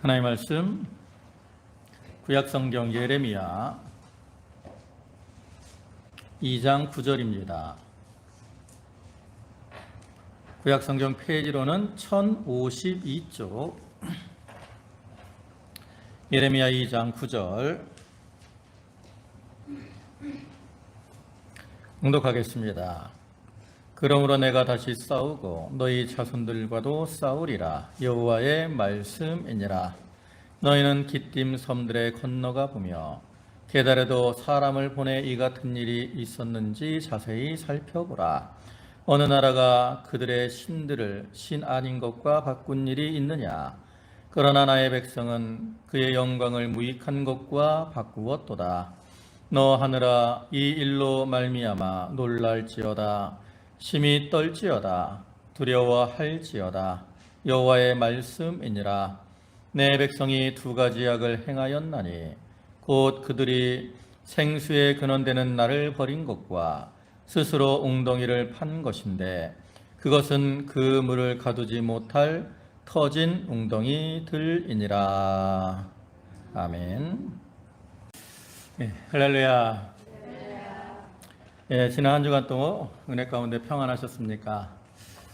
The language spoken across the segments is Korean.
하나님의 말씀 구약성경 예레미야 2장 9절입니다. 구약성경 페이지로는 1052쪽 예레미야 2장 9절 봉독하겠습니다. 그러므로 내가 다시 싸우고 너희 자손들과도 싸우리라. 여호와의 말씀이니라. 너희는 기띔 섬들에 건너가 보며 게달에도 사람을 보내 이 같은 일이 있었는지 자세히 살펴보라. 어느 나라가 그들의 신들을 신 아닌 것과 바꾼 일이 있느냐? 그러나 나의 백성은 그의 영광을 무익한 것과 바꾸었도다. 너 하늘아, 이 일로 말미암아 놀랄지어다. 심히 떨지어다. 두려워할지어다. 여호와의 말씀이니라. 내 백성이 두 가지 악을 행하였나니 곧 그들이 생수에 근원되는 나를 버린 것과 스스로 웅덩이를 판 것인데 그것은 그 물을 가두지 못할 터진 웅덩이들이니라. 아멘. 할렐루야. 지난 한 주간 동안 은혜 가운데 평안하셨습니까?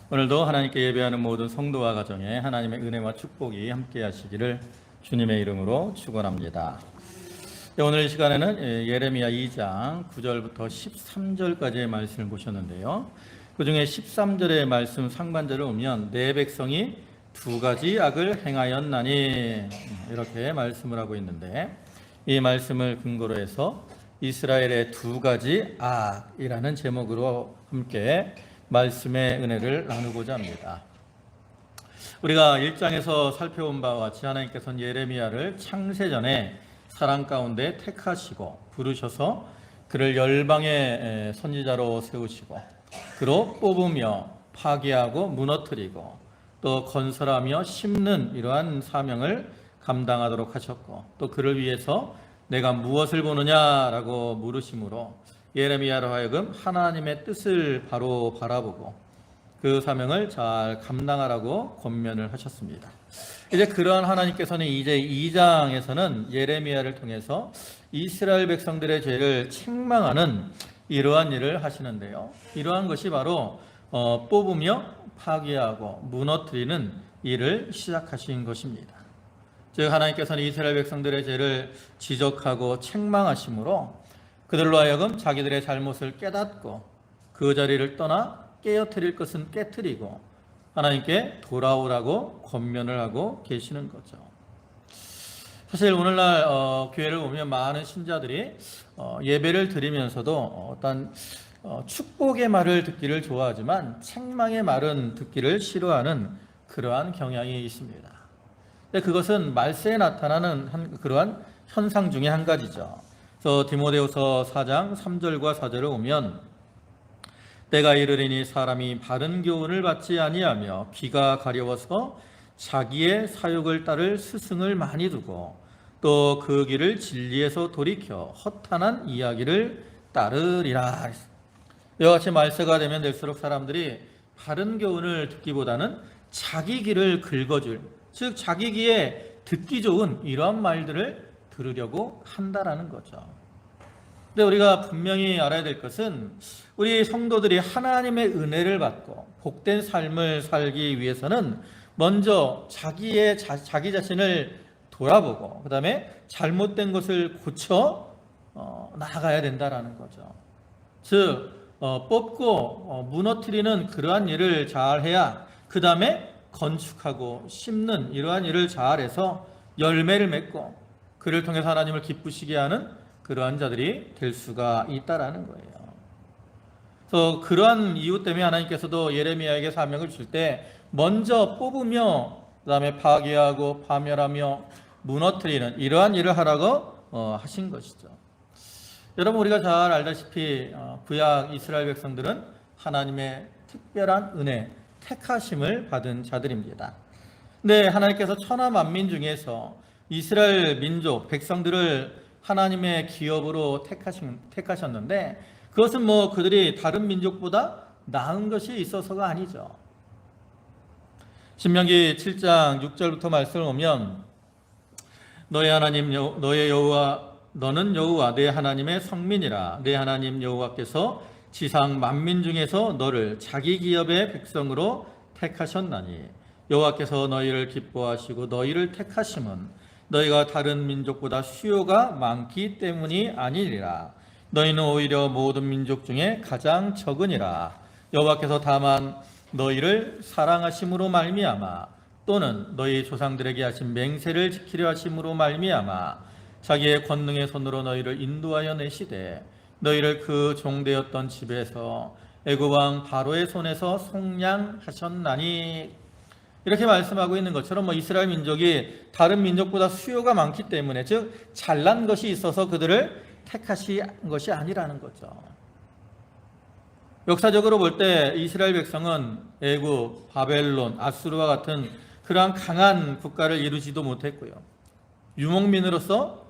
오늘도 하나님께 예배하는 모든 성도와 가정에 하나님의 은혜와 축복이 함께 하시기를 주님의 이름으로 축원합니다. 오늘 이 시간에는 예레미야 2장 9절부터 13절까지의 말씀을 보셨는데요. 그 중에 13절의 말씀 상반절을 보면 내 백성이 두 가지 악을 행하였나니 이렇게 말씀을 하고 있는데, 이 말씀을 근거로 해서 이스라엘의 두 가지 악이라는 제목으로 함께 말씀의 은혜를 나누고자 합니다. 우리가 1장에서 살펴본 바와 같이 하나님께서는 예레미야를 창세전에 사랑 가운데 택하시고 부르셔서 그를 열방의 선지자로 세우시고 그로 뽑으며 파괴하고 무너뜨리고 또 건설하며 심는 이러한 사명을 감당하도록 하셨고, 또 그를 위해서 내가 무엇을 보느냐라고 물으심으로 예레미야로 하여금 하나님의 뜻을 바로 바라보고 그 사명을 잘 감당하라고 권면을 하셨습니다. 이제 그러한 하나님께서는 이제 2장에서는 예레미야를 통해서 이스라엘 백성들의 죄를 책망하는 이러한 일을 하시는데요. 이러한 것이 바로 뽑으며 파괴하고 무너뜨리는 일을 시작하신 것입니다. 즉 하나님께서는 이스라엘 백성들의 죄를 지적하고 책망하심으로 그들로 하여금 자기들의 잘못을 깨닫고 그 자리를 떠나 깨어뜨릴 것은 깨뜨리고 하나님께 돌아오라고 권면을 하고 계시는 거죠. 사실 오늘날 교회를 보면 많은 신자들이 예배를 드리면서도 어떤 축복의 말을 듣기를 좋아하지만 책망의 말은 듣기를 싫어하는 그러한 경향이 있습니다. 그것은 말세에 나타나는 그러한 현상 중에 한 가지죠. 그래서 디모데후서 4장 3절과 4절을 보면 때가 이르리니 사람이 바른 교훈을 받지 아니하며 귀가 가려워서 자기의 사욕을 따를 스승을 많이 두고 또 그 길을 진리에서 돌이켜 허탄한 이야기를 따르리라. 이와 같이 말세가 되면 될수록 사람들이 바른 교훈을 듣기보다는 자기 귀를 긁어줄, 즉 자기 귀에 듣기 좋은 이러한 말들을 들으려고 한다라는 거죠. 근데 우리가 분명히 알아야 될 것은 우리 성도들이 하나님의 은혜를 받고 복된 삶을 살기 위해서는 먼저 자기 자신을 돌아보고 그 다음에 잘못된 것을 고쳐 나아가야 된다라는 거죠. 즉 뽑고 무너뜨리는 그러한 일을 잘해야 그 다음에 건축하고 심는 이러한 일을 잘해서 열매를 맺고 그를 통해서 하나님을 기쁘시게 하는 그러한 자들이 될 수가 있다라는 거예요. 그래서 그러한 이유 때문에 하나님께서도 예레미야에게 사명을 줄 때 먼저 뽑으며 그 다음에 파괴하고 파멸하며 무너뜨리는 이러한 일을 하라고 하신 것이죠. 여러분, 우리가 잘 알다시피 구약 이스라엘 백성들은 하나님의 특별한 은혜, 택하심을 받은 자들입니다. 근데 하나님께서 천하 만민 중에서 이스라엘 민족, 백성들을 하나님의 기업으로 택하셨는데 그것은 그들이 다른 민족보다 나은 것이 있어서가 아니죠. 신명기 7장 6절부터 말씀을 보면 너의 하나님 너의 여호와 너는 여호와 내 하나님의 성민이라. 내 하나님 여호와께서 지상 만민 중에서 너를 자기 기업의 백성으로 택하셨나니 여호와께서 너희를 기뻐하시고 너희를 택하심은 너희가 다른 민족보다 수요가 많기 때문이 아니니라. 너희는 오히려 모든 민족 중에 가장 적으니라. 여호와께서 다만 너희를 사랑하심으로 말미암아 또는 너희 조상들에게 하신 맹세를 지키려 하심으로 말미암아 자기의 권능의 손으로 너희를 인도하여 내시되 너희를 그 종되었던 집에서 애굽 왕 바로의 손에서 속량하셨나니. 이렇게 말씀하고 있는 것처럼 이스라엘 민족이 다른 민족보다 수요가 많기 때문에, 즉 잘난 것이 있어서 그들을 택하신 것이 아니라는 거죠. 역사적으로 볼 때 이스라엘 백성은 애굽, 바벨론, 아수르와 같은 그러한 강한 국가를 이루지도 못했고요. 유목민으로서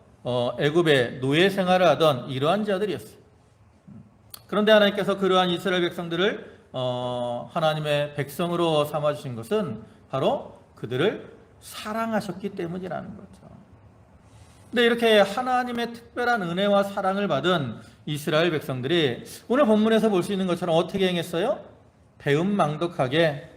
애굽의 노예 생활을 하던 이러한 자들이었어요. 그런데 하나님께서 그러한 이스라엘 백성들을 하나님의 백성으로 삼아주신 것은 바로 그들을 사랑하셨기 때문이라는 거죠. 근데 이렇게 하나님의 특별한 은혜와 사랑을 받은 이스라엘 백성들이 오늘 본문에서 볼 수 있는 것처럼 어떻게 행했어요? 배은망덕하게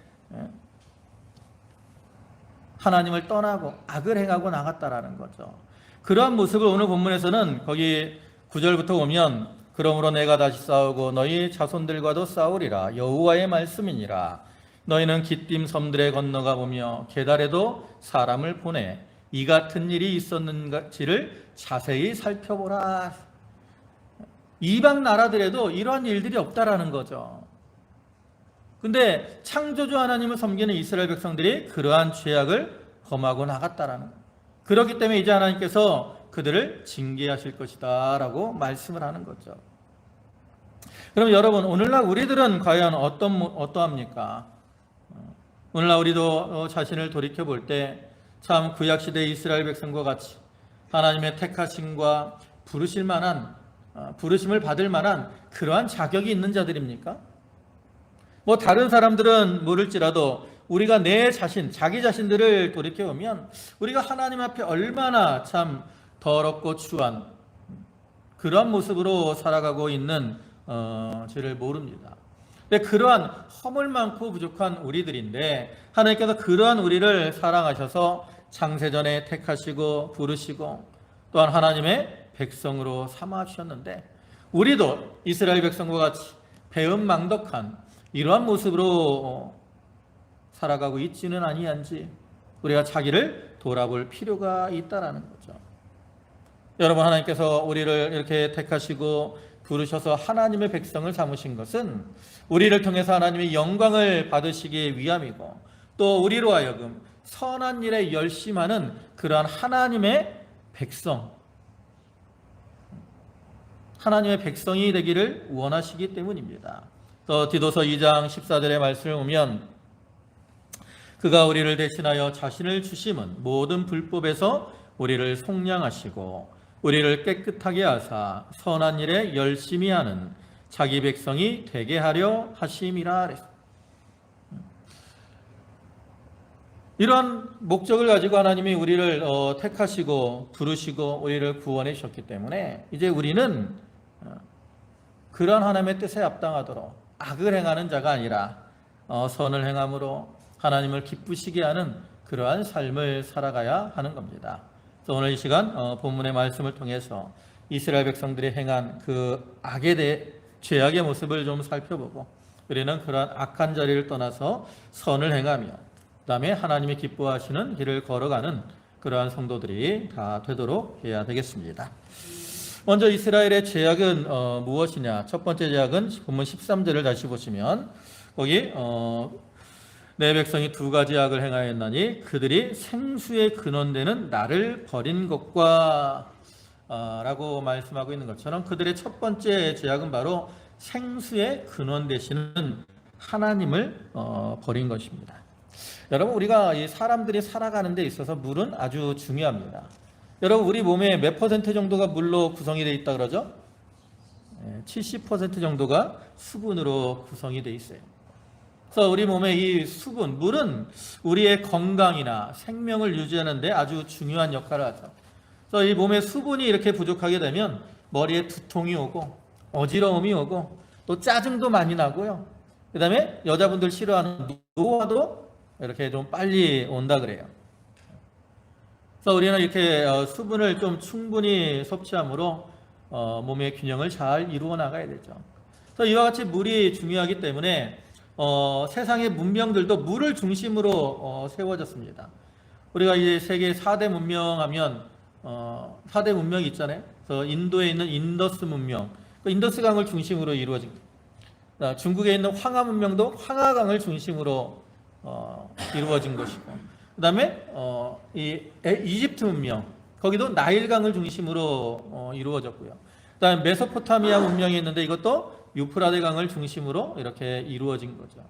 하나님을 떠나고 악을 행하고 나갔다라는 거죠. 그러한 모습을 오늘 본문에서는 거기 9절부터 보면 그러므로 내가 다시 싸우고 너희 자손들과도 싸우리라. 여호와의 말씀이니라. 너희는 기띔 섬들에 건너가 보며 게달에도 사람을 보내 이 같은 일이 있었는지를 자세히 살펴보라. 이방 나라들에도 이러한 일들이 없다라는 거죠. 근데 창조주 하나님을 섬기는 이스라엘 백성들이 그러한 죄악을 범하고 나갔다라는 거예요. 그렇기 때문에 이제 하나님께서 그들을 징계하실 것이다 라고 말씀을 하는 거죠. 그럼 여러분, 오늘날 우리들은 과연 어떠합니까? 오늘날 우리도 자신을 돌이켜볼 때 참 구약시대 이스라엘 백성과 같이 하나님의 택하심과 부르심을 받을 만한 그러한 자격이 있는 자들입니까? 다른 사람들은 모를지라도 우리가 자기 자신들을 돌이켜보면 우리가 하나님 앞에 얼마나 참 더럽고 추한 그러한 모습으로 살아가고 있는 죄를 모릅니다. 근데 그러한 허물 많고 부족한 우리들인데 하나님께서 그러한 우리를 사랑하셔서 창세전에 택하시고 부르시고 또한 하나님의 백성으로 삼아주셨는데 우리도 이스라엘 백성과 같이 배은망덕한 이러한 모습으로 살아가고 있지는 아니한지 우리가 자기를 돌아볼 필요가 있다라는 거죠. 여러분, 하나님께서 우리를 이렇게 택하시고 부르셔서 하나님의 백성을 삼으신 것은 우리를 통해서 하나님의 영광을 받으시기 위함이고 또 우리로 하여금 선한 일에 열심하는 그러한 하나님의 백성이 되기를 원하시기 때문입니다. 또 디도서 2장 14절의 말씀을 보면 그가 우리를 대신하여 자신을 주심은 모든 불법에서 우리를 속량하시고 우리를 깨끗하게 하사 선한 일에 열심히 하는 자기 백성이 되게 하려 하심이라. 이러한 목적을 가지고 하나님이 우리를 택하시고 부르시고 우리를 구원해 주셨기 때문에 이제 우리는 그러한 하나님의 뜻에 합당하도록 악을 행하는 자가 아니라 선을 행함으로 하나님을 기쁘시게 하는 그러한 삶을 살아가야 하는 겁니다. 그래서 오늘 이 시간 본문의 말씀을 통해서 이스라엘 백성들이 행한 그 악에 대해 죄악의 모습을 좀 살펴보고 우리는 그러한 악한 자리를 떠나서 선을 행하며 그 다음에 하나님이 기뻐하시는 길을 걸어가는 그러한 성도들이 다 되도록 해야 되겠습니다. 먼저 이스라엘의 죄악은 무엇이냐? 첫 번째 죄악은 본문 13절을 다시 보시면 거기 내 백성이 두 가지 악을 행하였나니 그들이 생수의 근원되는 나를 버린 것과 라고 말씀하고 있는 것처럼 그들의 첫 번째 죄악은 바로 생수의 근원 되시는 하나님을 버린 것입니다. 여러분, 우리가 이 사람들이 살아가는 데 있어서 물은 아주 중요합니다. 여러분, 우리 몸에 몇 퍼센트 정도가 물로 구성이 되어 있다 그러죠? 70% 정도가 수분으로 구성이 되어 있어요. 그래서 우리 몸의 이 수분, 물은 우리의 건강이나 생명을 유지하는 데 아주 중요한 역할을 하죠. 그래서 이 몸에 수분이 이렇게 부족하게 되면 머리에 두통이 오고 어지러움이 오고 또 짜증도 많이 나고요. 그 다음에 여자분들 싫어하는 노화도 이렇게 좀 빨리 온다 그래요. 그래서 우리는 이렇게 수분을 좀 충분히 섭취함으로 몸의 균형을 잘 이루어 나가야 되죠. 그래서 이와 같이 물이 중요하기 때문에 세상의 문명들도 물을 중심으로 세워졌습니다. 우리가 이제 세계 4대 문명 하면 4대 문명이 있잖아요. 그래서 인도에 있는 인더스 문명, 그 인더스 강을 중심으로 이루어진 중국에 있는 황하 문명도 황하강을 중심으로 이루어진 것이고, 그 다음에 이집트 문명, 거기도 나일강을 중심으로 이루어졌고요. 그 다음에 메소포타미아 문명이 있는데 이것도 유프라데 강을 중심으로 이렇게 이루어진 거죠.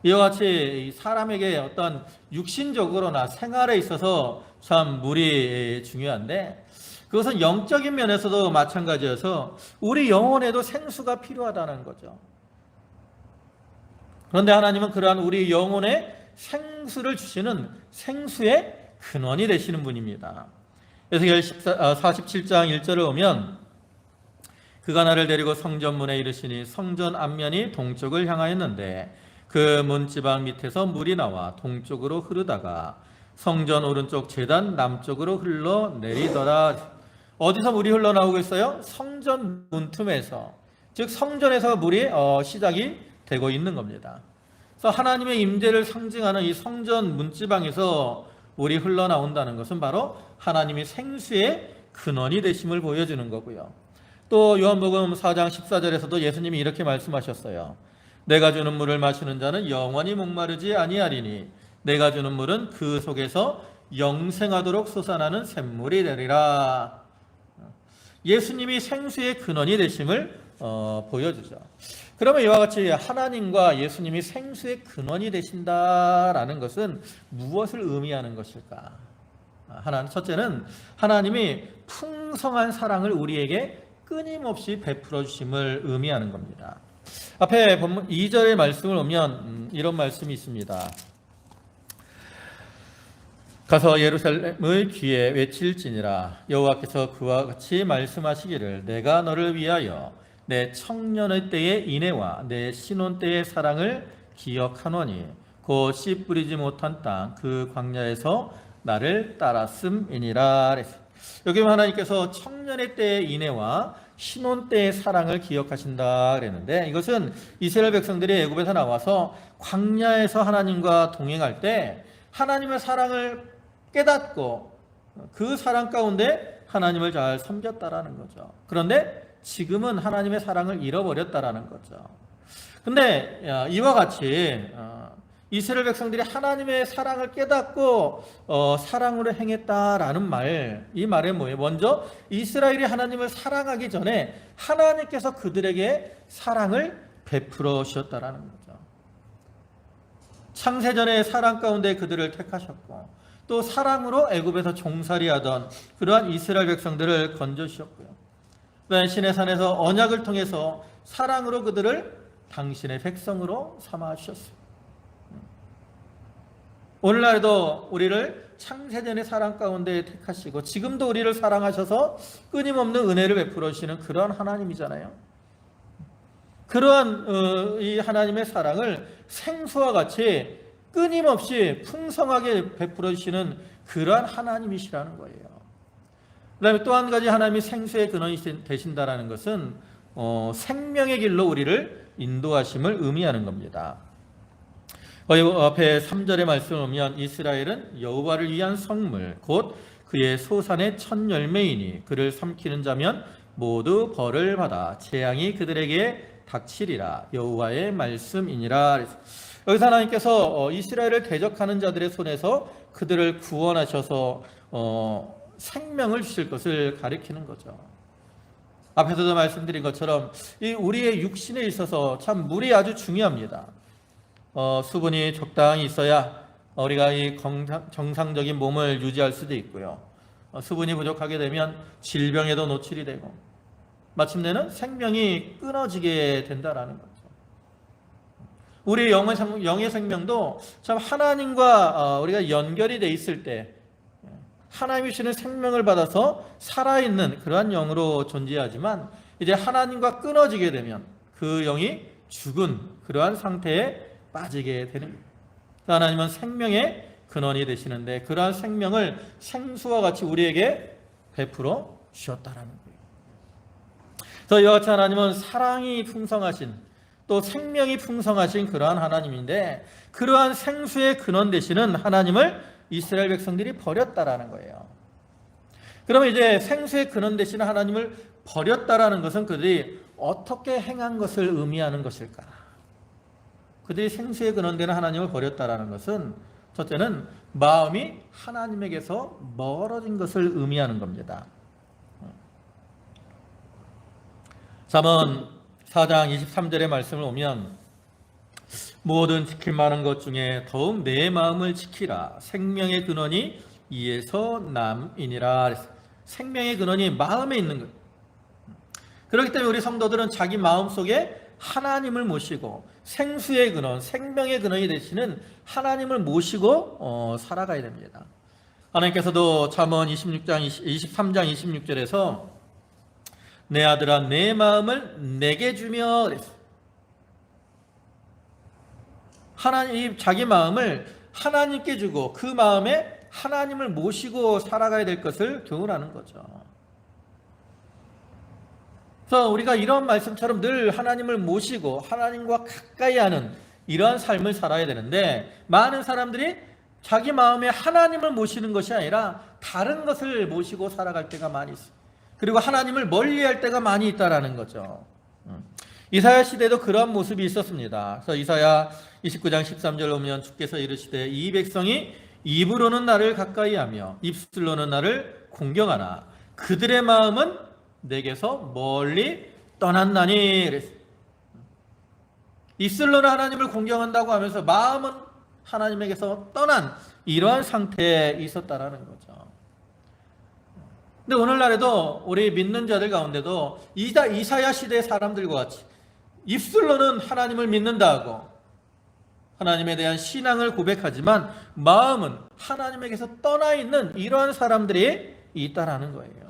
이와 같이 사람에게 어떤 육신적으로나 생활에 있어서 참 물이 중요한데, 그것은 영적인 면에서도 마찬가지여서 우리 영혼에도 생수가 필요하다는 거죠. 그런데 하나님은 그러한 우리 영혼에 생수를 주시는 생수의 근원이 되시는 분입니다. 에스겔 47장 1절을 보면, 그가 나를 데리고 성전문에 이르시니 성전 앞면이 동쪽을 향하였는데 그 문지방 밑에서 물이 나와 동쪽으로 흐르다가 성전 오른쪽 제단 남쪽으로 흘러내리더라. 어디서 물이 흘러나오고 있어요? 성전 문틈에서, 즉 성전에서 물이 시작이 되고 있는 겁니다. 그래서 하나님의 임재를 상징하는 이 성전 문지방에서 물이 흘러나온다는 것은 바로 하나님의 생수의 근원이 되심을 보여주는 거고요. 또 요한복음 4장 14절에서도 예수님이 이렇게 말씀하셨어요. 내가 주는 물을 마시는 자는 영원히 목마르지 아니하리니 내가 주는 물은 그 속에서 영생하도록 솟아나는 샘물이 되리라. 예수님이 생수의 근원이 되심을 보여주죠. 그러면 이와 같이 하나님과 예수님이 생수의 근원이 되신다라는 것은 무엇을 의미하는 것일까? 첫째는 하나님이 풍성한 사랑을 우리에게 끊임없이 베풀어 주심을 의미하는 겁니다. 앞에 본문 2절의 말씀을 보면 이런 말씀이 있습니다. 가서 예루살렘의 귀에 외칠지니라. 여호와께서 그와 같이 말씀하시기를 내가 너를 위하여 내 청년의 때의 인애와 내 신혼 때의 사랑을 기억하노니 곧 씨 뿌리지 못한 땅 그 광야에서 나를 따랐음이니라. 여기 하나님께서 청년의 때의 인애와 신혼 때의 사랑을 기억하신다 그랬는데, 이것은 이스라엘 백성들이 애굽에서 나와서 광야에서 하나님과 동행할 때 하나님의 사랑을 깨닫고 그 사랑 가운데 하나님을 잘 섬겼다라는 거죠. 그런데 지금은 하나님의 사랑을 잃어버렸다라는 거죠. 근데 이와 같이 이스라엘 백성들이 하나님의 사랑을 깨닫고 사랑으로 행했다라는 말, 이 말은 뭐예요? 먼저 이스라엘이 하나님을 사랑하기 전에 하나님께서 그들에게 사랑을 베풀어 주셨다라는 거죠. 창세전의 사랑 가운데 그들을 택하셨고, 또 사랑으로 애굽에서 종살이하던 그러한 이스라엘 백성들을 건져주셨고요. 그다음에 시내산에서 언약을 통해서 사랑으로 그들을 당신의 백성으로 삼아주셨습니다. 오늘날에도 우리를 창세전의 사랑 가운데 택하시고 지금도 우리를 사랑하셔서 끊임없는 은혜를 베풀어 주시는 그러한 하나님이잖아요. 그러한 이 하나님의 사랑을 생수와 같이 끊임없이 풍성하게 베풀어 주시는 그러한 하나님이시라는 거예요. 그 다음에 또 한 가지 하나님이 생수의 근원이 되신다는 것은 생명의 길로 우리를 인도하심을 의미하는 겁니다. 앞에 3절의 말씀을 보면 이스라엘은 여호와를 위한 성물 곧 그의 소산의 첫 열매이니 그를 삼키는 자면 모두 벌을 받아 재앙이 그들에게 닥치리라. 여호와의 말씀이니라. 여기서 하나님께서 이스라엘을 대적하는 자들의 손에서 그들을 구원하셔서 생명을 주실 것을 가리키는 거죠. 앞에서도 말씀드린 것처럼 이 우리의 육신에 있어서 참 물이 아주 중요합니다. 수분이 적당히 있어야 우리가 이 정상적인 몸을 유지할 수도 있고요. 수분이 부족하게 되면 질병에도 노출이 되고 마침내는 생명이 끊어지게 된다라는 거죠. 우리 영의 생명도 참 하나님과 우리가 연결이 돼 있을 때, 하나님이 주시는 생명을 받아서 살아있는 그러한 영으로 존재하지만 이제 하나님과 끊어지게 되면 그 영이 죽은 그러한 상태에 빠지게 되는 거예요. 하나님은 생명의 근원이 되시는데 그러한 생명을 생수와 같이 우리에게 베풀어 주셨다라는 거예요. 그래서 이와 같이 하나님은 사랑이 풍성하신 또 생명이 풍성하신 그러한 하나님인데 그러한 생수의 근원 되시는 하나님을 이스라엘 백성들이 버렸다라는 거예요. 그러면 이제 생수의 근원 되시는 하나님을 버렸다라는 것은 그들이 어떻게 행한 것을 의미하는 것일까? 그들이 생수의 근원 되는 하나님을 버렸다라는 것은 첫째는 마음이 하나님에게서 멀어진 것을 의미하는 겁니다. 잠언 4장 23절의 말씀을 보면 모든 지킬 만한 것 중에 더욱 내 마음을 지키라. 생명의 근원이 이에서 남이니라. 생명의 근원이 마음에 있는 것. 그렇기 때문에 우리 성도들은 자기 마음속에 하나님을 모시고 생수의 근원, 생명의 근원이 되시는 하나님을 모시고 살아가야 됩니다. 하나님께서도 잠언 23장 26절에서 내 아들아 내 마음을 내게 주며 그랬어요. 하나님 자기 마음을 하나님께 주고 그 마음에 하나님을 모시고 살아가야 될 것을 교훈하는 거죠. 그래서 우리가 이런 말씀처럼 늘 하나님을 모시고 하나님과 가까이 하는 이러한 삶을 살아야 되는데 많은 사람들이 자기 마음에 하나님을 모시는 것이 아니라 다른 것을 모시고 살아갈 때가 많이 있어요. 그리고 하나님을 멀리할 때가 많이 있다라는 거죠. 이사야 시대도 그러한 모습이 있었습니다. 그래서 이사야 29장 13절 보면 주께서 이르시되 이 백성이 입으로는 나를 가까이하며 입술로는 나를 공경하나 그들의 마음은 내게서 멀리 떠났나니 그랬어요. 입술로는 하나님을 공경한다고 하면서 마음은 하나님에게서 떠난 이러한 상태에 있었다라는 거죠. 근데 오늘날에도 우리 믿는 자들 가운데도 이사야 시대의 사람들과 같이 입술로는 하나님을 믿는다고 하나님에 대한 신앙을 고백하지만 마음은 하나님에게서 떠나 있는 이러한 사람들이 있다라는 거예요.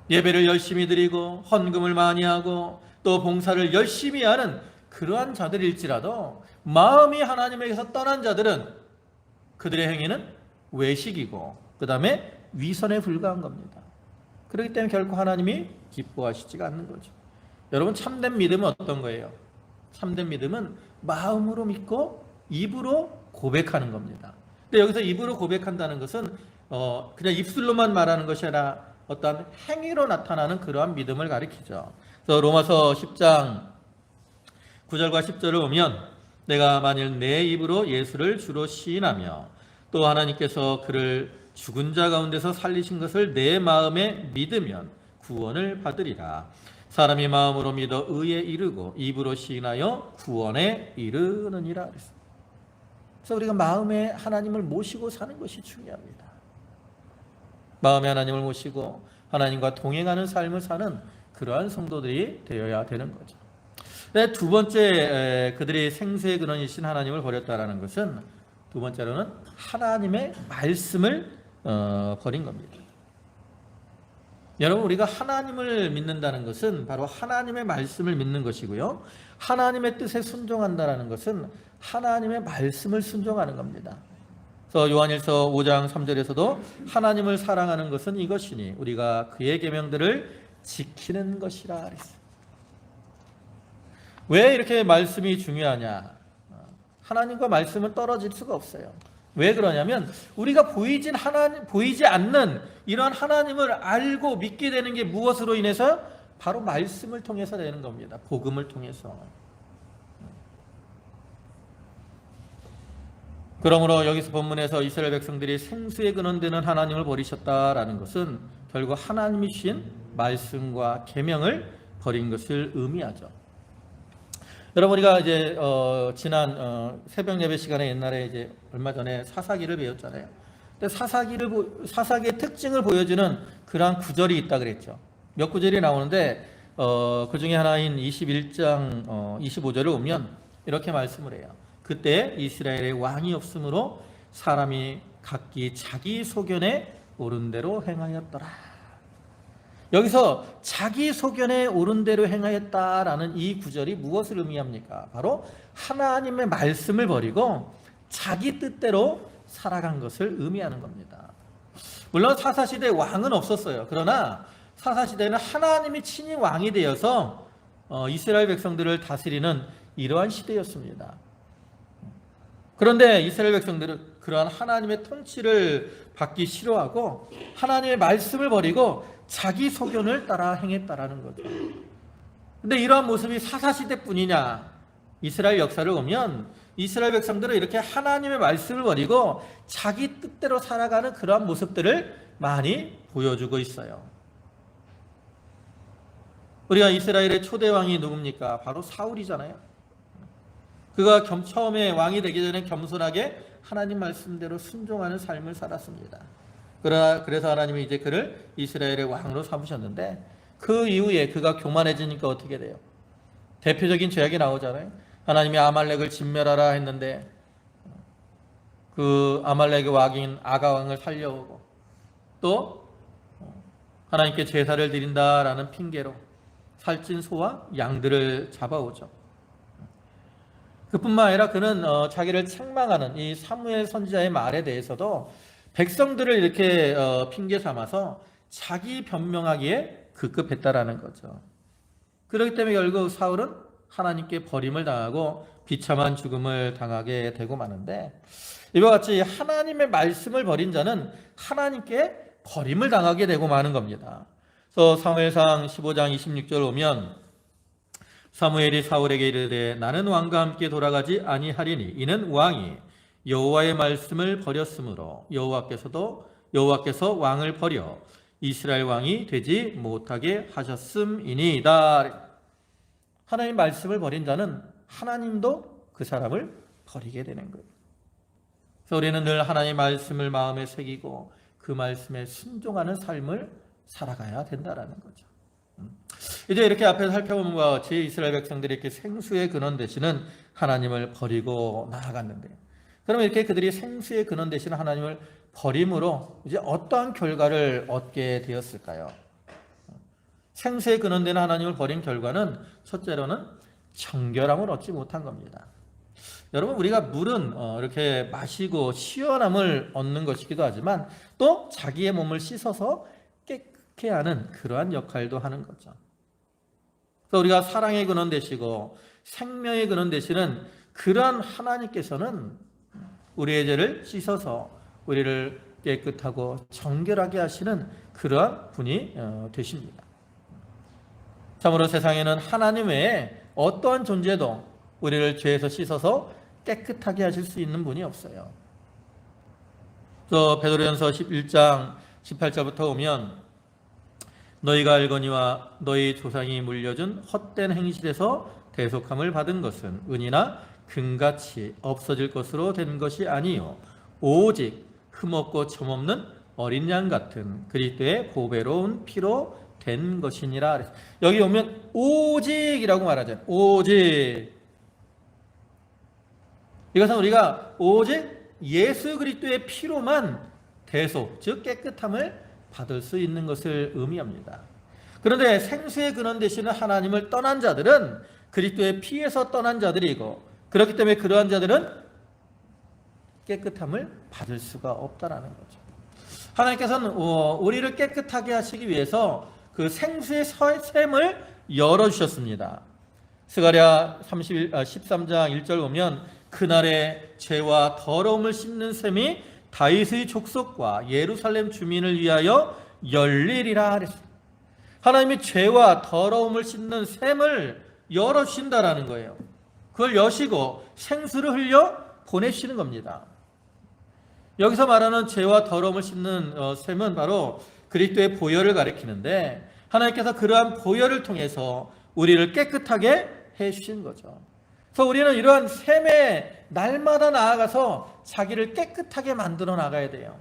예배를 열심히 드리고 헌금을 많이 하고 또 봉사를 열심히 하는 그러한 자들일지라도 마음이 하나님에게서 떠난 자들은 그들의 행위는 외식이고 그 다음에 위선에 불과한 겁니다. 그렇기 때문에 결코 하나님이 기뻐하시지가 않는 거죠. 여러분 참된 믿음은 어떤 거예요? 참된 믿음은 마음으로 믿고 입으로 고백하는 겁니다. 근데 여기서 입으로 고백한다는 것은 그냥 입술로만 말하는 것이 아니라 어떤 행위로 나타나는 그러한 믿음을 가리키죠. 그래서 로마서 10장 9절과 10절을 보면 내가 만일 내 입으로 예수를 주로 시인하며 또 하나님께서 그를 죽은 자 가운데서 살리신 것을 내 마음에 믿으면 구원을 받으리라. 사람이 마음으로 믿어 의에 이르고 입으로 시인하여 구원에 이르느니라. 그래서 우리가 마음에 하나님을 모시고 사는 것이 중요합니다. 마음에 하나님을 모시고 하나님과 동행하는 삶을 사는 그러한 성도들이 되어야 되는 거죠. 네, 두 번째 그들이 생수의 근원이신 하나님을 버렸다라는 것은 두 번째로는 하나님의 말씀을 버린 겁니다. 여러분 우리가 하나님을 믿는다는 것은 바로 하나님의 말씀을 믿는 것이고요. 하나님의 뜻에 순종한다는 것은 하나님의 말씀을 순종하는 겁니다. 그래서 요한일서 5장 3절에서도 하나님을 사랑하는 것은 이것이니 우리가 그의 계명들을 지키는 것이라 그랬어요. 왜 이렇게 말씀이 중요하냐? 하나님과 말씀은 떨어질 수가 없어요. 왜 그러냐면 우리가 보이지 않는 이러한 하나님을 알고 믿게 되는 게 무엇으로 인해서? 바로 말씀을 통해서 되는 겁니다. 복음을 통해서. 그러므로 여기서 본문에서 이스라엘 백성들이 생수의 근원되는 하나님을 버리셨다라는 것은 결국 하나님이 주신 말씀과 계명을 버린 것을 의미하죠. 여러분 우리가 이제 지난 새벽 예배 시간에 옛날에 이제 얼마 전에 사사기를 배웠잖아요. 근데 사사기의 특징을 보여주는 그러한 구절이 있다 그랬죠. 몇 구절이 나오는데 그 중에 하나인 21장 25절을 보면 이렇게 말씀을 해요. 그때 이스라엘의 왕이 없으므로 사람이 각기 자기 소견에 옳은 대로 행하였더라. 여기서 자기 소견에 옳은 대로 행하였다라는 이 구절이 무엇을 의미합니까? 바로 하나님의 말씀을 버리고 자기 뜻대로 살아간 것을 의미하는 겁니다. 물론 사사시대에 왕은 없었어요. 그러나 사사시대는 하나님이 친히 왕이 되어서 이스라엘 백성들을 다스리는 이러한 시대였습니다. 그런데 이스라엘 백성들은 그러한 하나님의 통치를 받기 싫어하고 하나님의 말씀을 버리고 자기 소견을 따라 행했다라는 거죠. 근데 이러한 모습이 사사시대뿐이냐? 이스라엘 역사를 보면 이스라엘 백성들은 이렇게 하나님의 말씀을 버리고 자기 뜻대로 살아가는 그러한 모습들을 많이 보여주고 있어요. 우리가 이스라엘의 초대 왕이 누굽니까? 바로 사울이잖아요. 그가 처음에 왕이 되기 전에 겸손하게 하나님 말씀대로 순종하는 삶을 살았습니다. 그래서 하나님이 이제 그를 이스라엘의 왕으로 삼으셨는데 그 이후에 그가 교만해지니까 어떻게 돼요? 대표적인 죄악이 나오잖아요. 하나님이 아말렉을 진멸하라 했는데 그 아말렉의 왕인 아가왕을 살려오고 또 하나님께 제사를 드린다라는 핑계로 살찐 소와 양들을 잡아오죠. 그뿐만 아니라 그는 자기를 책망하는 이 사무엘 선지자의 말에 대해서도 백성들을 이렇게 핑계 삼아서 자기 변명하기에 급급했다라는 거죠. 그렇기 때문에 결국 사울은 하나님께 버림을 당하고 비참한 죽음을 당하게 되고 마는데, 이와 같이 하나님의 말씀을 버린 자는 하나님께 버림을 당하게 되고 마는 겁니다. 그래서 사무엘상 15장 26절 보면 사무엘이 사울에게 이르되 나는 왕과 함께 돌아가지 아니하리니 이는 왕이 여호와의 말씀을 버렸으므로 여호와께서 왕을 버려 이스라엘 왕이 되지 못하게 하셨음이니이다. 하나님 말씀을 버린 자는 하나님도 그 사람을 버리게 되는 거예요. 그래서 우리는 늘 하나님의 말씀을 마음에 새기고 그 말씀에 순종하는 삶을 살아가야 된다라는 거죠. 이제 이렇게 앞에서 살펴본 것과 같이 이스라엘 백성들이 이렇게 생수의 근원 되시는 하나님을 버리고 나아갔는데, 그러면 이렇게 그들이 생수의 근원 되시는 하나님을 버림으로 이제 어떠한 결과를 얻게 되었을까요? 생수의 근원 되는 하나님을 버린 결과는 첫째로는 정결함을 얻지 못한 겁니다. 여러분, 우리가 물은 이렇게 마시고 시원함을 얻는 것이기도 하지만 또 자기의 몸을 씻어서 깨끗게 하는 그러한 역할도 하는 거죠. 그래서 우리가 사랑의 근원 되시고 생명의 근원 되시는 그러한 하나님께서는 우리의 죄를 씻어서 우리를 깨끗하고 정결하게 하시는 그러한 분이 되십니다. 참으로 세상에는 하나님 외에 어떠한 존재도 우리를 죄에서 씻어서 깨끗하게 하실 수 있는 분이 없어요. 그래서 베드로전서 11장 18절부터 보면 너희가 알거니와 너희 조상이 물려준 헛된 행실에서 대속함을 받은 것은 은이나 금같이 없어질 것으로 된 것이 아니요 오직 흠없고 점없는 어린 양 같은 그리스도의 보배로운 피로 된 것이니라. 여기 오면 오직이라고 말하잖아요. 오직. 이것은 우리가 오직 예수 그리스도의 피로만 대속, 즉 깨끗함을 받을 수 있는 것을 의미합니다. 그런데 생수의 근원 되시는 하나님을 떠난 자들은 그리스도의 피에서 떠난 자들이고, 그렇기 때문에 그러한 자들은 깨끗함을 받을 수가 없다라는 거죠. 하나님께서는 우리를 깨끗하게 하시기 위해서 그 생수의 샘을 열어주셨습니다. 스가랴 13장 1절 보면 그날에 죄와 더러움을 씻는 샘이 다윗의 족속과 예루살렘 주민을 위하여 열리리라 그랬습니다. 하나님이 죄와 더러움을 씻는 샘을 열어주신다라는 거예요. 그걸 여시고 생수를 흘려 보내시는 겁니다. 여기서 말하는 죄와 더러움을 씻는 샘은 바로 그리스도의 보혈을 가리키는데, 하나님께서 그러한 보혈을 통해서 우리를 깨끗하게 해주신 거죠. 그래서 우리는 이러한 샘에 날마다 나아가서 자기를 깨끗하게 만들어 나가야 돼요.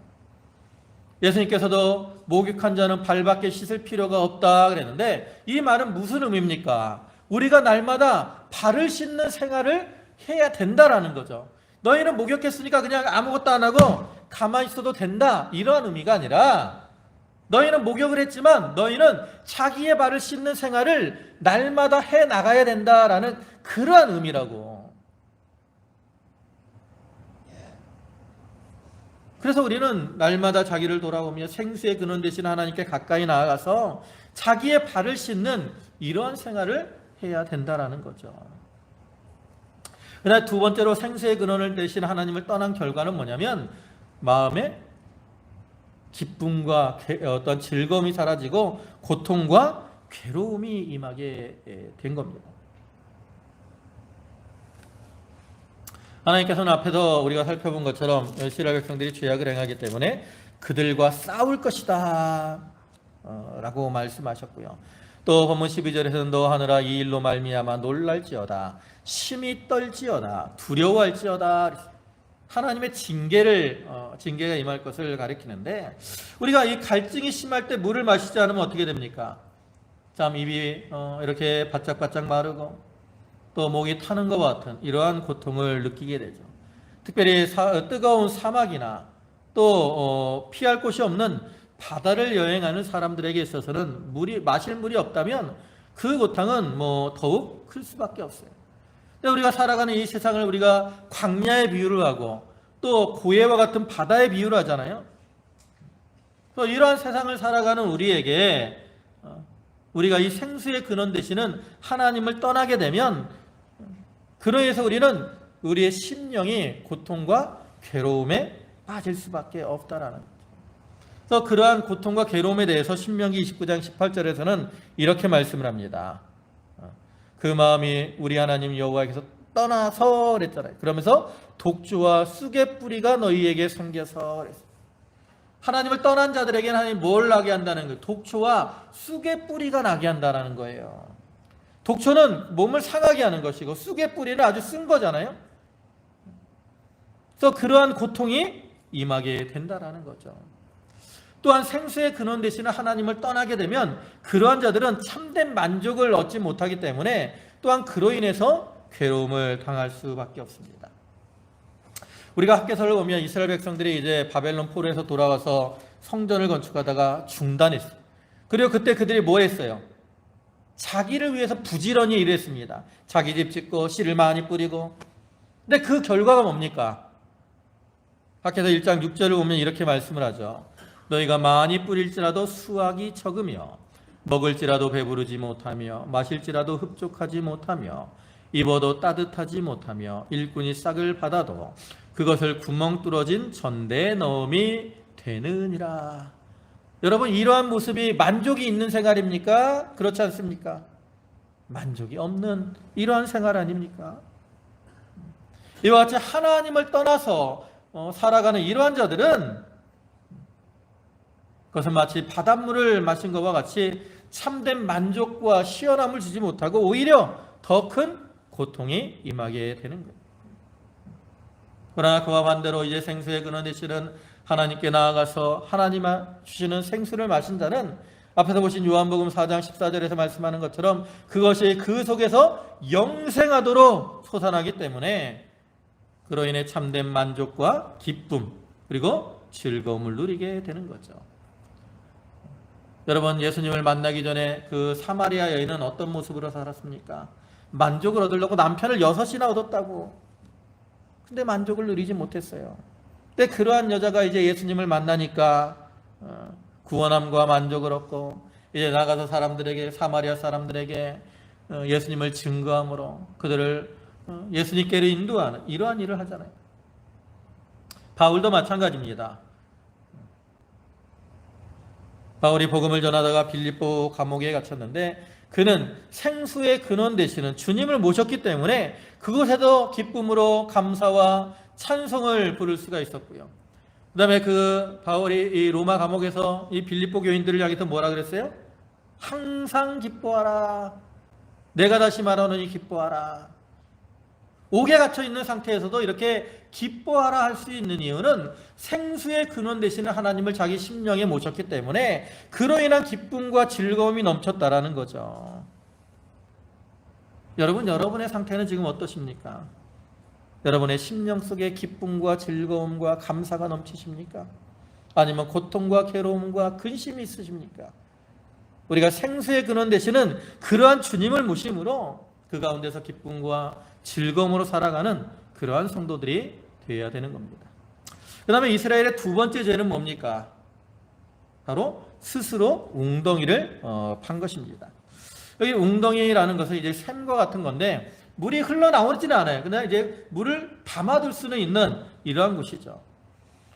예수님께서도 목욕한 자는 발밖에 씻을 필요가 없다 그랬는데, 이 말은 무슨 의미입니까? 우리가 날마다 발을 씻는 생활을 해야 된다라는 거죠. 너희는 목욕했으니까 그냥 아무것도 안 하고 가만히 있어도 된다, 이런 의미가 아니라 너희는 목욕을 했지만 너희는 자기의 발을 씻는 생활을 날마다 해 나가야 된다라는 그러한 의미라고. 그래서 우리는 날마다 자기를 돌아보며 생수의 근원 되신 하나님께 가까이 나아가서 자기의 발을 씻는 이러한 생활을 해야 된다라는 거죠. 그러나 두 번째로 생수의 근원을 되신 하나님을 떠난 결과는 뭐냐면 마음에 기쁨과 어떤 즐거움이 사라지고 고통과 괴로움이 임하게 된 겁니다. 하나님께서는 앞에서 우리가 살펴본 것처럼 이스라엘 백성들이 죄악을 행하기 때문에 그들과 싸울 것이다 라고 말씀하셨고요. 또 본문 12절에서는 너 하늘아 이 일로 말미암아 놀랄지어다 심히 떨지어다 두려워할지어다. 하나님의 징계가 임할 것을 가리키는데, 우리가 이 갈증이 심할 때 물을 마시지 않으면 어떻게 됩니까? 참 입이 이렇게 바짝바짝 마르고 또 목이 타는 것과 같은 이러한 고통을 느끼게 되죠. 특별히 뜨거운 사막이나 또 피할 곳이 없는 바다를 여행하는 사람들에게 있어서는 마실 물이 없다면 그 고통은 더욱 클 수밖에 없어요. 우리가 살아가는 이 세상을 우리가 광야의 비유를 하고 또 고해와 같은 바다의 비유를 하잖아요. 또 이러한 세상을 살아가는 우리에게 우리가 이 생수의 근원 되시는 하나님을 떠나게 되면 그로 인해서 우리는 우리의 심령이 고통과 괴로움에 빠질 수밖에 없다라는 거죠. 그래서 그러한 고통과 괴로움에 대해서 신명기 29장 18절에서는 이렇게 말씀을 합니다. 그 마음이 우리 하나님 여호와에게서 떠나서 그랬잖아요. 그러면서 독주와 쑥의 뿌리가 너희에게 생겨서 그랬어요. 하나님을 떠난 자들에게는 하나님이 뭘 나게 한다는 거예요? 독초와 쑥의 뿌리가 나게 한다는 거예요. 독초는 몸을 상하게 하는 것이고 쑥의 뿌리는 아주 쓴 거잖아요. 그래서 그러한 고통이 임하게 된다는 거죠. 또한 생수의 근원 되시는 하나님을 떠나게 되면 그러한 자들은 참된 만족을 얻지 못하기 때문에 또한 그로 인해서 괴로움을 당할 수밖에 없습니다. 우리가 학개서를 보면 이스라엘 백성들이 이제 바벨론 포로에서 돌아와서 성전을 건축하다가 중단했어요. 그리고 그때 그들이 뭐 했어요? 자기를 위해서 부지런히 일했습니다. 자기 집 짓고 씨를 많이 뿌리고. 근데 그 결과가 뭡니까? 학개서 1장 6절을 보면 이렇게 말씀을 하죠. 너희가 많이 뿌릴지라도 수확이 적으며 먹을지라도 배부르지 못하며 마실지라도 흡족하지 못하며 입어도 따뜻하지 못하며 일꾼이 싹을 받아도 그것을 구멍 뚫어진 전대에 넣음이 되느니라. 여러분, 이러한 모습이 만족이 있는 생활입니까? 그렇지 않습니까? 만족이 없는 이러한 생활 아닙니까? 이와 같이 하나님을 떠나서 살아가는 이러한 자들은 그것은 마치 바닷물을 마신 것과 같이 참된 만족과 시원함을 주지 못하고 오히려 더 큰 고통이 임하게 되는 거예요. 그러나 그와 반대로 이제 생수의 근원 되시는 하나님께 나아가서 하나님 주시는 생수를 마신 자는 앞에서 보신 요한복음 4장 14절에서 말씀하는 것처럼 그것이 그 속에서 영생하도록 솟아나기 때문에 그로 인해 참된 만족과 기쁨 그리고 즐거움을 누리게 되는 거죠. 여러분, 예수님을 만나기 전에 그 사마리아 여인은 어떤 모습으로 살았습니까? 만족을 얻으려고 남편을 6이나 얻었다고. 근데 만족을 누리지 못했어요. 근데 그러한 여자가 이제 예수님을 만나니까 구원함과 만족을 얻고 이제 나가서 사마리아 사람들에게 예수님을 증거함으로 그들을 예수님께로 인도하는 이러한 일을 하잖아요. 바울도 마찬가지입니다. 바울이 복음을 전하다가 빌립보 감옥에 갇혔는데 그는 생수의 근원 되시는 주님을 모셨기 때문에 그곳에도 기쁨으로 감사와 찬송을 부를 수가 있었고요. 그 다음에 바울이 이 로마 감옥에서 이 빌립보 교인들을 향해서 뭐라 그랬어요? 항상 기뻐하라. 내가 다시 말하노니 기뻐하라. 옥에 갇혀 있는 상태에서도 이렇게 기뻐하라 할 수 있는 이유는 생수의 근원 되시는 하나님을 자기 심령에 모셨기 때문에 그로 인한 기쁨과 즐거움이 넘쳤다라는 거죠. 여러분, 여러분의 상태는 지금 어떠십니까? 여러분의 심령 속에 기쁨과 즐거움과 감사가 넘치십니까? 아니면 고통과 괴로움과 근심이 있으십니까? 우리가 생수의 근원 되시는 그러한 주님을 모심으로 그 가운데서 기쁨과 즐거움으로 살아가는 그러한 성도들이 되어야 되는 겁니다. 그 다음에 이스라엘의 두 번째 죄는 뭡니까? 바로 스스로 웅덩이를 판 것입니다. 여기 웅덩이라는 것은 이제 샘과 같은 건데 물이 흘러나오지는 않아요. 그냥 이제 물을 담아둘 수는 있는 이러한 곳이죠.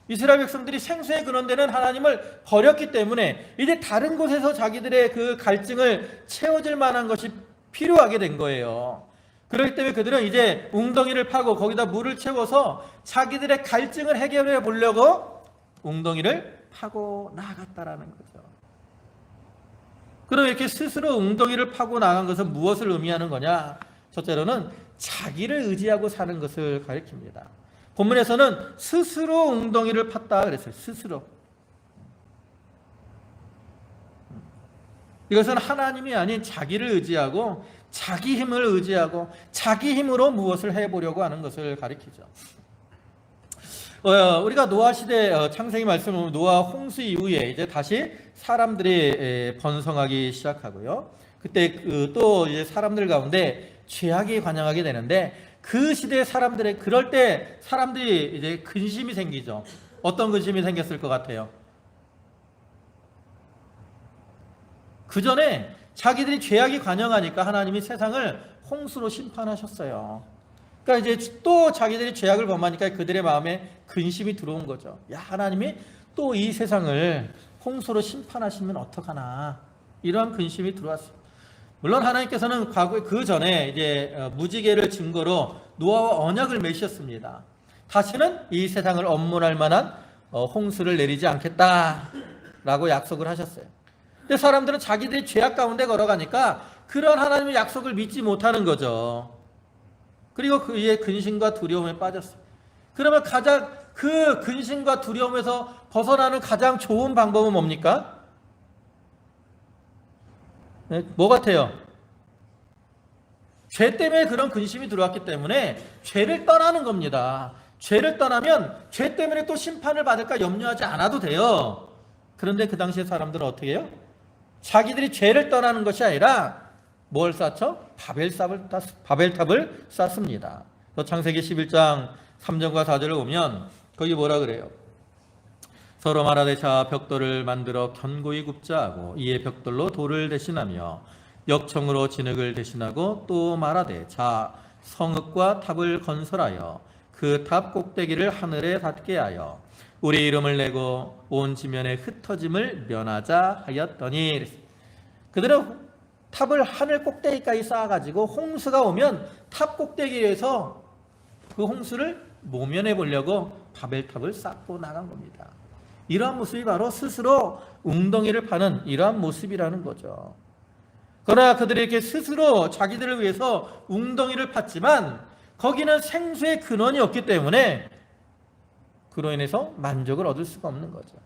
이스라엘 백성들이 생수의 근원되는 하나님을 버렸기 때문에 이제 다른 곳에서 자기들의 그 갈증을 채워줄 만한 것이 필요하게 된 거예요. 그렇기 때문에 그들은 이제 웅덩이를 파고 거기다 물을 채워서 자기들의 갈증을 해결해 보려고 웅덩이를 파고 나아갔다라는 거죠. 그럼 이렇게 스스로 웅덩이를 파고 나간 것은 무엇을 의미하는 거냐? 첫째로는 자기를 의지하고 사는 것을 가리킵니다. 본문에서는 스스로 웅덩이를 팠다 그랬어요. 스스로. 이것은 하나님이 아닌 자기를 의지하고 자기 힘을 의지하고 자기 힘으로 무엇을 해보려고 하는 것을 가리키죠. 우리가 노아 시대 창세기 말씀을 보면 노아 홍수 이후에 이제 다시 사람들이 번성하기 시작하고요. 그때 또 이제 사람들 가운데 죄악이 관영하게 되는데 그 시대 사람들의 그럴 때 사람들이 이제 근심이 생기죠. 어떤 근심이 생겼을 것 같아요? 그 전에 자기들이 죄악이 관영하니까 하나님이 세상을 홍수로 심판하셨어요. 그러니까 이제 또 자기들이 죄악을 범하니까 그들의 마음에 근심이 들어온 거죠. 야, 하나님이 또 이 세상을 홍수로 심판하시면 어떡하나, 이러한 근심이 들어왔어요. 물론 하나님께서는 과거에 그 전에 이제 무지개를 증거로 노아와 언약을 맺으셨습니다. 다시는 이 세상을 엄물할 만한 홍수를 내리지 않겠다라고 약속을 하셨어요. 근데 사람들은 자기들이 죄악 가운데 걸어가니까 그런 하나님의 약속을 믿지 못하는 거죠. 그리고 그의 근심과 두려움에 빠졌어요. 그러면 가장 그 근심과 두려움에서 벗어나는 가장 좋은 방법은 뭡니까? 네, 뭐 같아요? 죄 때문에 그런 근심이 들어왔기 때문에 죄를 떠나는 겁니다. 죄를 떠나면 죄 때문에 또 심판을 받을까 염려하지 않아도 돼요. 그런데 그 당시에 사람들은 어떻게 해요? 자기들이 죄를 떠나는 것이 아니라 뭘 쌓죠? 바벨탑을 쌓습니다. 창세기 11장 3절과 4절을 보면 거기 뭐라 그래요? 서로 말하되 자 벽돌을 만들어 견고히 굽자 하고 이에 벽돌로 돌을 대신하며 역청으로 진흙을 대신하고 또 말하되 자 성읍과 탑을 건설하여 그 탑 꼭대기를 하늘에 닿게 하여 우리 이름을 내고 온 지면에 흩어짐을 면하자 하였더니, 그들은 탑을 하늘 꼭대기까지 쌓아가지고 홍수가 오면 탑 꼭대기에서 그 홍수를 모면해 보려고 바벨탑을 쌓고 나간 겁니다. 이러한 모습이 바로 스스로 웅덩이를 파는 이러한 모습이라는 거죠. 그러나 그들이 이렇게 스스로 자기들을 위해서 웅덩이를 팠지만 거기는 생수의 근원이 없기 때문에 그로 인해서 만족을 얻을 수가 없는 거죠.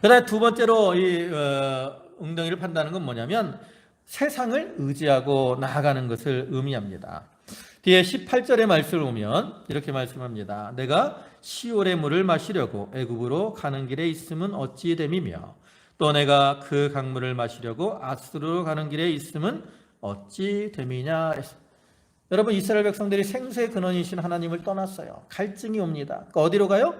그다음에 두 번째로 이 웅덩이를 판다는 건 뭐냐면 세상을 의지하고 나아가는 것을 의미합니다. 뒤에 18절의 말씀을 보면 이렇게 말씀합니다. 내가 시올의 물을 마시려고 애굽으로 가는 길에 있음은 어찌 됨이며 또 내가 그 강물을 마시려고 아수르로 가는 길에 있음은 어찌 됨이냐. 여러분, 이스라엘 백성들이 생수의 근원이신 하나님을 떠났어요. 갈증이 옵니다. 그러니까 어디로 가요?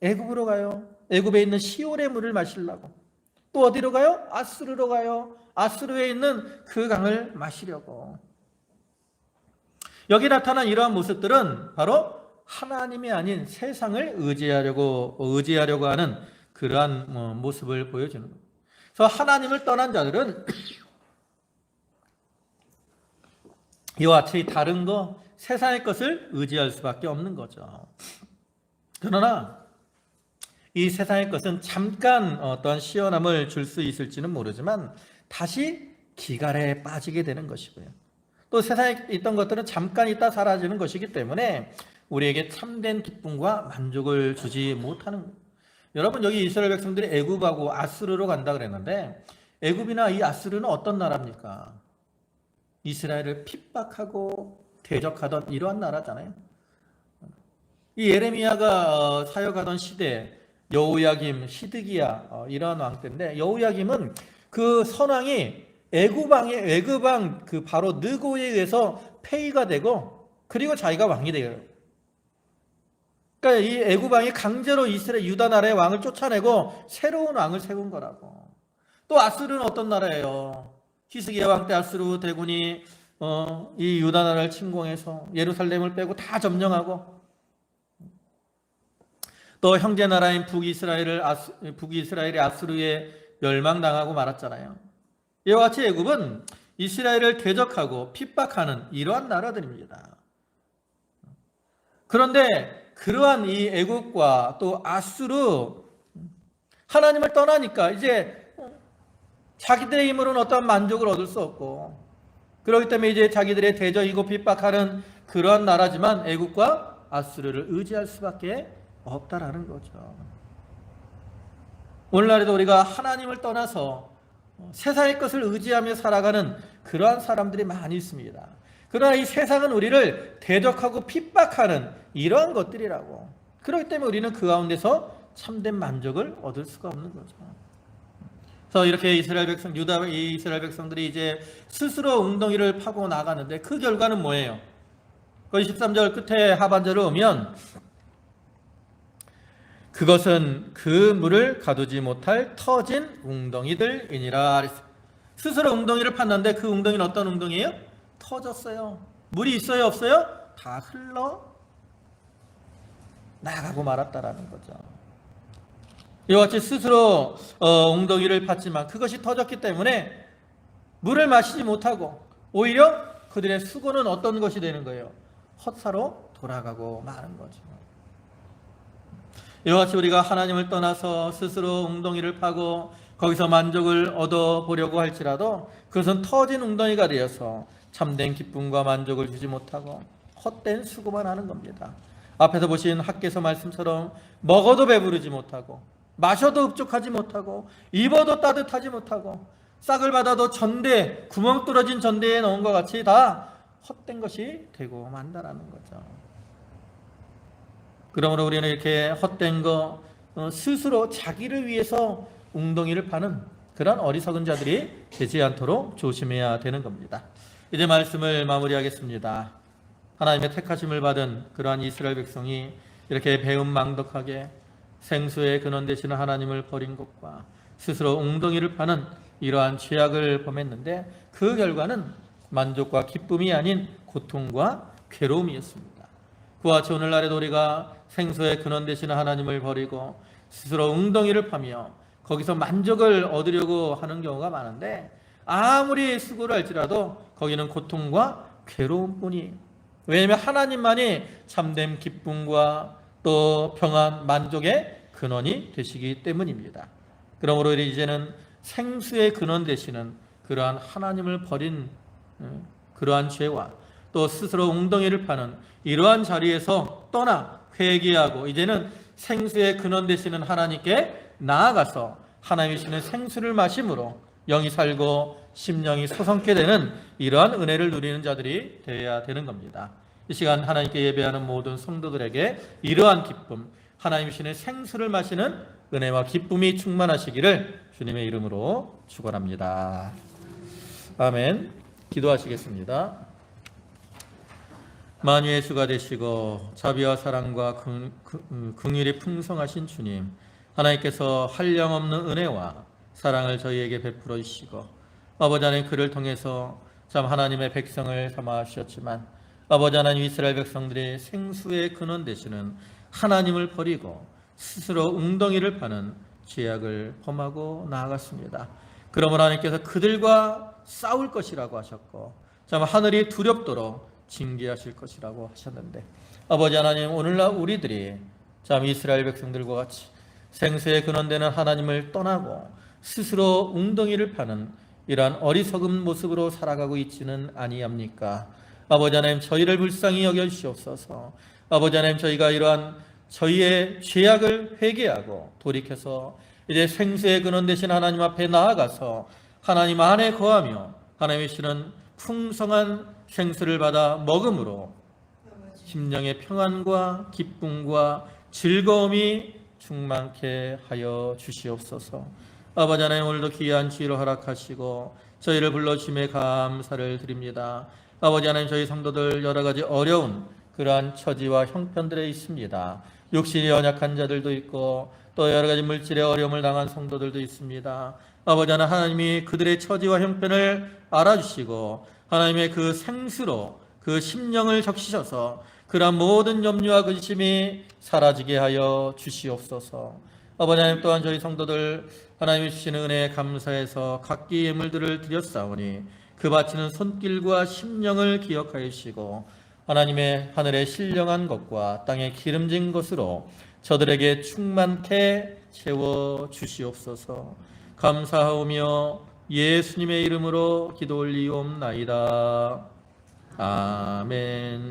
애굽으로 가요. 애굽에 있는 시올의 물을 마시려고. 또 어디로 가요? 아수르로 가요. 아수르에 있는 그 강을 마시려고. 여기 나타난 이러한 모습들은 바로 하나님이 아닌 세상을 의지하려고 하는 그러한 모습을 보여주는 겁니다. 그래서 하나님을 떠난 자들은 이와 같이 다른 거, 세상의 것을 의지할 수밖에 없는 거죠. 그러나 이 세상의 것은 잠깐 어떠한 시원함을 줄 수 있을지는 모르지만 다시 기갈에 빠지게 되는 것이고요. 또 세상에 있던 것들은 잠깐 있다 사라지는 것이기 때문에 우리에게 참된 기쁨과 만족을 주지 못하는 거예요. 여러분, 여기 이스라엘 백성들이 애굽하고 아수르로 간다 그랬는데 애굽이나 이 아수르는 어떤 나라입니까? 이스라엘을 핍박하고 대적하던 이러한 나라잖아요. 이 예레미야가 사역하던 시대 여호야김, 시드기야 이러한 왕 때인데, 여호야김은 그 선왕이 애굽왕 그 바로 느고에 의해서 폐위가 되고, 그리고 자기가 왕이 돼요. 그러니까 이 애굽왕이 강제로 이스라엘 유다 나라의 왕을 쫓아내고 새로운 왕을 세운 거라고. 또 아수르는 어떤 나라예요? 히스기야 왕 때 아수르 대군이 이 유다 나라를 침공해서 예루살렘을 빼고 다 점령하고, 또 형제 나라인 북이스라엘이 아수르에 멸망당하고 말았잖아요. 이와 같이 애굽은 이스라엘을 대적하고 핍박하는 이러한 나라들입니다. 그런데 그러한 이 애굽과 또 아수르, 하나님을 떠나니까 이제 자기들의 힘으로는 어떠한 만족을 얻을 수 없고, 그렇기 때문에 이제 자기들의 대적이고 핍박하는 그러한 나라지만 애굽과 아수르를 의지할 수밖에 없다라는 거죠. 오늘날에도 우리가 하나님을 떠나서 세상의 것을 의지하며 살아가는 그러한 사람들이 많이 있습니다. 그러나 이 세상은 우리를 대적하고 핍박하는 이러한 것들이라고. 그렇기 때문에 우리는 그 가운데서 참된 만족을 얻을 수가 없는 거죠. 그래서 이렇게 이스라엘 백성들이 이제 스스로 웅덩이를 파고 나가는데, 그 결과는 뭐예요? 거기 13절 끝에 하반절을 오면 그것은 그 물을 가두지 못할 터진 웅덩이들이니라. 스스로 웅덩이를 팠는데 그 웅덩이는 어떤 웅덩이에요? 터졌어요. 물이 있어요, 없어요? 다 흘러 나가고 말았다라는 거죠. 이와 같이 스스로 웅덩이를 팠지만 그것이 터졌기 때문에 물을 마시지 못하고, 오히려 그들의 수고는 어떤 것이 되는 거예요? 헛사로 돌아가고 마는 거죠. 이와 같이 우리가 하나님을 떠나서 스스로 웅덩이를 파고 거기서 만족을 얻어보려고 할지라도 그것은 터진 웅덩이가 되어서 참된 기쁨과 만족을 주지 못하고 헛된 수고만 하는 겁니다. 앞에서 보신 학개서 말씀처럼 먹어도 배부르지 못하고, 마셔도 흡족하지 못하고, 입어도 따뜻하지 못하고, 싹을 받아도 전대, 구멍 뚫어진 전대에 넣은 것 같이 다 헛된 것이 되고 만다라는 거죠. 그러므로 우리는 이렇게 헛된 거, 스스로 자기를 위해서 웅덩이를 파는 그런 어리석은 자들이 되지 않도록 조심해야 되는 겁니다. 이제 말씀을 마무리하겠습니다. 하나님의 택하심을 받은 그러한 이스라엘 백성이 이렇게 배은망덕하게 생수의 근원 되시는 하나님을 버린 것과 스스로 웅덩이를 파는 이러한 죄악을 범했는데, 그 결과는 만족과 기쁨이 아닌 고통과 괴로움이었습니다. 그와 같이 오늘날에도 우리가 생수의 근원 되시는 하나님을 버리고 스스로 웅덩이를 파며 거기서 만족을 얻으려고 하는 경우가 많은데, 아무리 수고를 할지라도 거기는 고통과 괴로움뿐이. 왜냐하면 하나님만이 참된 기쁨과 또 평안, 만족의 근원이 되시기 때문입니다. 그러므로 이제는 생수의 근원 되시는 그러한 하나님을 버린 그러한 죄와 또 스스로 웅덩이를 파는 이러한 자리에서 떠나 회개하고 이제는 생수의 근원 되시는 하나님께 나아가서 하나님이 주시는 생수를 마심으로 영이 살고 심령이 소성케 되는 이러한 은혜를 누리는 자들이 되어야 되는 겁니다. 이 시간 하나님께 예배하는 모든 성도들에게 이러한 기쁨, 하나님 주시는 생수를 마시는 은혜와 기쁨이 충만하시기를 주님의 이름으로 축원합니다. 아멘. 기도하시겠습니다. 만유의 주가 되시고 자비와 사랑과 긍휼이 풍성하신 주님, 하나님께서 한량없는 은혜와 사랑을 저희에게 베풀어 주시고 아버지 하나님, 그를 통해서 참 하나님의 백성을 삼아 주셨지만 아버지 하나님, 이스라엘 백성들이 생수의 근원 되시는 하나님을 버리고 스스로 웅덩이를 파는 죄악을 범하고 나아갔습니다. 그러므로 하나님께서 그들과 싸울 것이라고 하셨고 참 하늘이 두렵도록 징계하실 것이라고 하셨는데, 아버지 하나님, 오늘날 우리들이 참 이스라엘 백성들과 같이 생수의 근원되는 하나님을 떠나고 스스로 웅덩이를 파는 이러한 어리석은 모습으로 살아가고 있지는 아니합니까? 아버지 하나님, 저희를 불쌍히 여겨주시옵소서. 아버지 하나님, 저희가 이러한 저희의 죄악을 회개하고 돌이켜서 이제 생수의 근원 되신 하나님 앞에 나아가서 하나님 안에 거하며 하나님의 주시는 풍성한 생수를 받아 먹음으로 심령의 평안과 기쁨과 즐거움이 충만케 하여 주시옵소서. 아버지 하나님, 오늘도 귀한 지혜를 허락하시고 저희를 불러주심에 감사를 드립니다. 아버지 하나님, 저희 성도들 여러 가지 어려운 그러한 처지와 형편들에 있습니다. 육신이 연약한 자들도 있고 또 여러 가지 물질의 어려움을 당한 성도들도 있습니다. 아버지 하나님이 그들의 처지와 형편을 알아주시고 하나님의 그 생수로 그 심령을 적시셔서 그러한 모든 염려와 근심이 사라지게 하여 주시옵소서. 아버지 하나님, 또한 저희 성도들 하나님이 주시는 은혜에 감사해서 각기 예물들을 드렸사오니 그 바치는 손길과 심령을 기억하여 주시고 하나님의 하늘에 신령한 것과 땅에 기름진 것으로 저들에게 충만케 채워 주시옵소서. 감사하오며 예수님의 이름으로 기도 올리옵나이다. 아멘.